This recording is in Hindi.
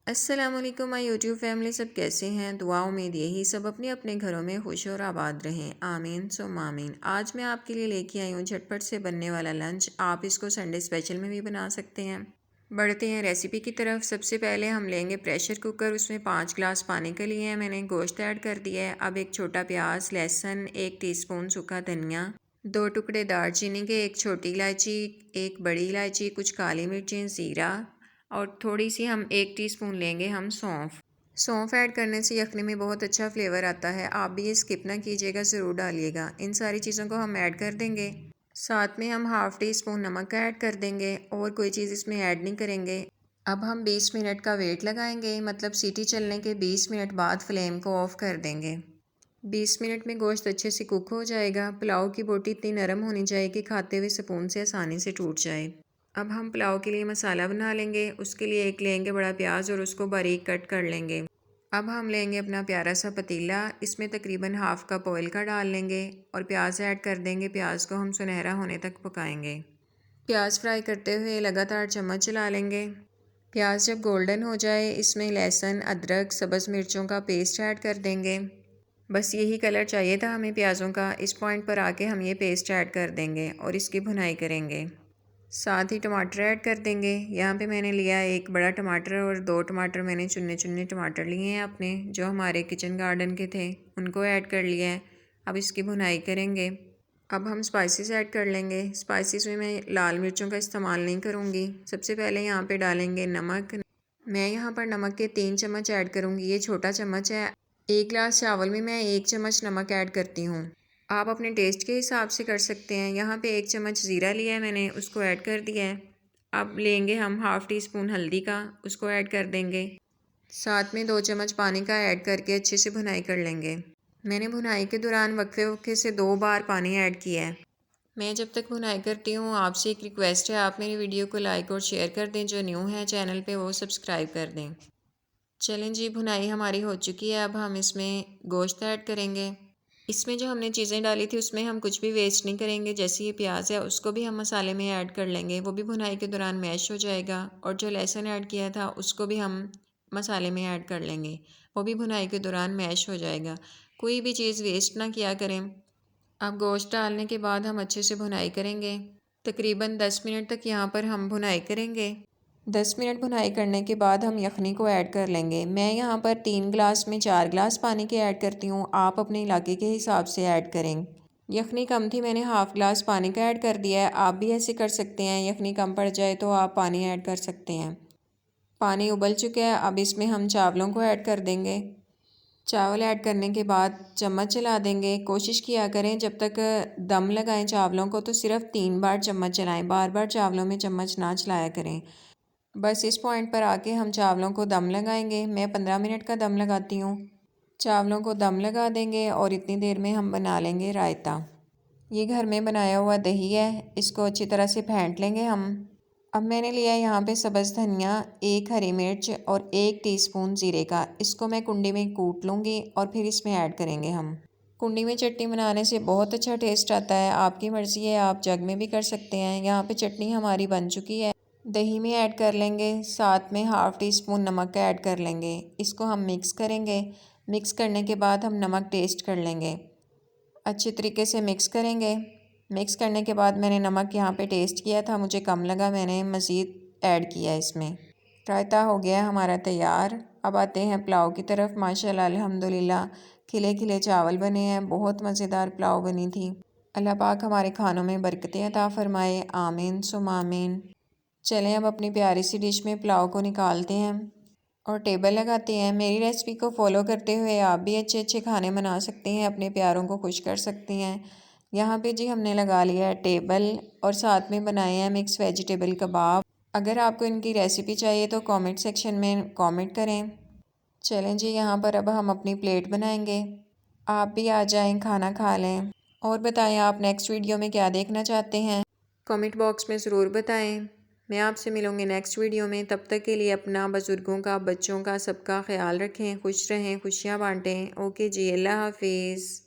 अस्सलामुअलैकुम माय यूट्यूब फैमिली, सब कैसे हैं। दुआ उम्मीद यही सब अपने अपने घरों में खुश और आबाद रहें, आमीन सुम्मा आमीन। आज मैं आपके लिए लेके आई हूँ झटपट से बनने वाला लंच। आप इसको संडे स्पेशल में भी बना सकते हैं। बढ़ते हैं रेसिपी की तरफ। सबसे पहले हम लेंगे प्रेशर कुकर। उसमें 5 गिलास पानी के लिए है। मैंने गोश्त ऐड कर दिया है। अब एक छोटा प्याज, लहसुन, 1 टीस्पून सूखा धनिया, 2 टुकड़े दालचीनी के, 1 छोटी इलायची, 1 बड़ी इलायची, कुछ काली मिर्चें, ज़ीरा और थोड़ी सी हम 1 टीस्पून लेंगे हम सौंफ। सौंफ ऐड करने से यखनी में बहुत अच्छा फ्लेवर आता है। आप भी ये स्किप ना कीजिएगा, ज़रूर डालिएगा। इन सारी चीज़ों को हम ऐड कर देंगे। साथ में हम हाफ़ टी स्पून नमक ऐड कर देंगे और कोई चीज़ इसमें ऐड नहीं करेंगे। अब हम 20 मिनट का वेट लगाएंगे, मतलब सीटी चलने के 20 मिनट बाद फ्लेम को ऑफ कर देंगे। 20 मिनट में गोश्त अच्छे से कुक हो जाएगा। पुलाव की बोटी इतनी नरम होनी चाहिए कि खाते हुए स्पून से आसानी से टूट जाए। अब हम पुलाव के लिए मसाला बना लेंगे। उसके लिए एक लेंगे बड़ा प्याज और उसको बारीक कट कर लेंगे। अब हम लेंगे अपना प्यारा सा पतीला। इसमें तकरीबन हाफ़ कप ऑयल का डाल लेंगे और प्याज ऐड कर देंगे। प्याज को हम सुनहरा होने तक पकाएंगे। प्याज फ्राई करते हुए लगातार चम्मच चला लेंगे। प्याज जब गोल्डन हो जाए, इसमें लहसुन, अदरक, सब्ज़ मिर्चों का पेस्ट ऐड कर देंगे। बस यही कलर चाहिए था हमें प्याज़ों का। इस पॉइंट पर आके हम ये पेस्ट ऐड कर देंगे और इसकी भुनाई करेंगे। साथ ही टमाटर ऐड कर देंगे। यहाँ पे मैंने लिया एक बड़ा टमाटर और 2 टमाटर मैंने चुने चुने टमाटर लिए हैं अपने, जो हमारे किचन गार्डन के थे, उनको ऐड कर लिया है। अब इसकी भुनाई करेंगे। अब हम स्पाइसेस ऐड कर लेंगे। स्पाइसेस में मैं लाल मिर्चों का इस्तेमाल नहीं करूँगी। सबसे पहले यहाँ पे डालेंगे नमक। मैं यहाँ पर नमक के 3 चम्मच ऐड करूँगी। ये छोटा चम्मच है। 1 गिलास चावल में मैं 1 चम्मच नमक ऐड करती हूँ। आप अपने टेस्ट के हिसाब से कर सकते हैं। यहाँ पे 1 चम्मच ज़ीरा लिया है मैंने, उसको ऐड कर दिया है। अब लेंगे हम हाफ़ टी स्पून हल्दी का, उसको ऐड कर देंगे। साथ में 2 चम्मच पानी का ऐड करके अच्छे से भुनाई कर लेंगे। मैंने भुनाई के दौरान वक्फे वक्फे से 2 बार पानी ऐड किया है। मैं जब तक भुनाई करती हूँ, आपसे एक रिक्वेस्ट है, आप मेरी वीडियो को लाइक और शेयर कर दें। जो न्यू है चैनल पे वो सब्सक्राइब कर दें। चलें जी, भुनाई हमारी हो चुकी है। अब हम इसमें गोश्त ऐड करेंगे। इसमें जो हमने चीज़ें डाली थी उसमें हम कुछ भी वेस्ट नहीं करेंगे। जैसे ये प्याज है उसको भी हम मसाले में ऐड कर लेंगे, वो भी भुनाई के दौरान मैश हो जाएगा। और जो लहसुन ऐड किया था उसको भी हम मसाले में ऐड कर लेंगे, वो भी भुनाई के दौरान मैश हो जाएगा। कोई भी चीज़ वेस्ट ना किया करें। अब गोश्त डालने के बाद हम अच्छे से भुनाई करेंगे। तकरीबन 10 मिनट तक यहाँ पर हम भुनाई करेंगे। 10 मिनट भुनाई करने के बाद हम यखनी को ऐड कर लेंगे। मैं यहाँ पर 3 गिलास में 4 गिलास पानी के ऐड करती हूँ। आप अपने इलाके के हिसाब से ऐड करें। यखनी कम थी, मैंने हाफ़ गिलास पानी का ऐड कर दिया है। आप भी ऐसे कर सकते हैं। यखनी कम पड़ जाए तो आप पानी ऐड कर सकते हैं। पानी उबल चुका है। अब इसमें हम चावलों को ऐड कर देंगे। चावल ऐड करने के बाद चम्मच चला देंगे। कोशिश किया करें जब तक दम लगाएं चावलों को तो सिर्फ 3 बार चम्मच चलाएं, बार बार चावलों में चम्मच ना चलाया करें। बस इस पॉइंट पर आके हम चावलों को दम लगाएंगे। मैं 15 मिनट का दम लगाती हूँ। चावलों को दम लगा देंगे और इतनी देर में हम बना लेंगे रायता। ये घर में बनाया हुआ दही है, इसको अच्छी तरह से फेंट लेंगे हम। अब मैंने लिया है यहाँ पे सब्ज़ धनिया, 1 हरी मिर्च और 1 टीस्पून ज़ीरे का। इसको मैं कुंडी में कूट लूँगी और फिर इसमें ऐड करेंगे हम। कुंडी में चटनी बनाने से बहुत अच्छा टेस्ट आता है। आपकी मर्ज़ी है, आप जग में भी कर सकते हैं। यहाँ पे चटनी हमारी बन चुकी है। दही में ऐड कर लेंगे। साथ में हाफ़ टी स्पून नमक ऐड कर लेंगे। इसको हम मिक्स करेंगे। मिक्स करने के बाद हम नमक टेस्ट कर लेंगे। अच्छी तरीके से मिक्स करेंगे। मिक्स करने के बाद मैंने नमक यहाँ पे टेस्ट किया था, मुझे कम लगा, मैंने मज़ीद ऐड किया इसमें। रायता हो गया हमारा तैयार। अब आते हैं पुलाव की तरफ। माशाल्लाह अल्हम्दुलिल्लाह खिले खिले चावल बने हैं। बहुत मज़ेदार पुलाव बनी थी। अल्लाह पाक हमारे खानों में बरकतें अता फ़रमाए, आमीन सुम आमीन। चलें अब अपनी प्यारी सी डिश में पुलाव को निकालते हैं और टेबल लगाते हैं। मेरी रेसिपी को फॉलो करते हुए आप भी अच्छे अच्छे खाने बना सकते हैं, अपने प्यारों को खुश कर सकते हैं। यहाँ पे जी हमने लगा लिया है टेबल और साथ में बनाए हैं मिक्स वेजिटेबल कबाब। अगर आपको इनकी रेसिपी चाहिए तो कमेंट सेक्शन में कमेंट करें। चलें जी, यहाँ पर अब हम अपनी प्लेट बनाएंगे। आप भी आ जाएं, खाना खा लें और बताएं आप नेक्स्ट वीडियो में क्या देखना चाहते हैं। कमेंट बॉक्स में ज़रूर बताएं। मैं आपसे मिलूँगी नेक्स्ट वीडियो में। तब तक के लिए अपना, बुज़ुर्गों का, बच्चों का, सबका ख्याल रखें। खुश रहें, खुशियाँ बांटें। ओके जी, अल्लाह हाफिज़।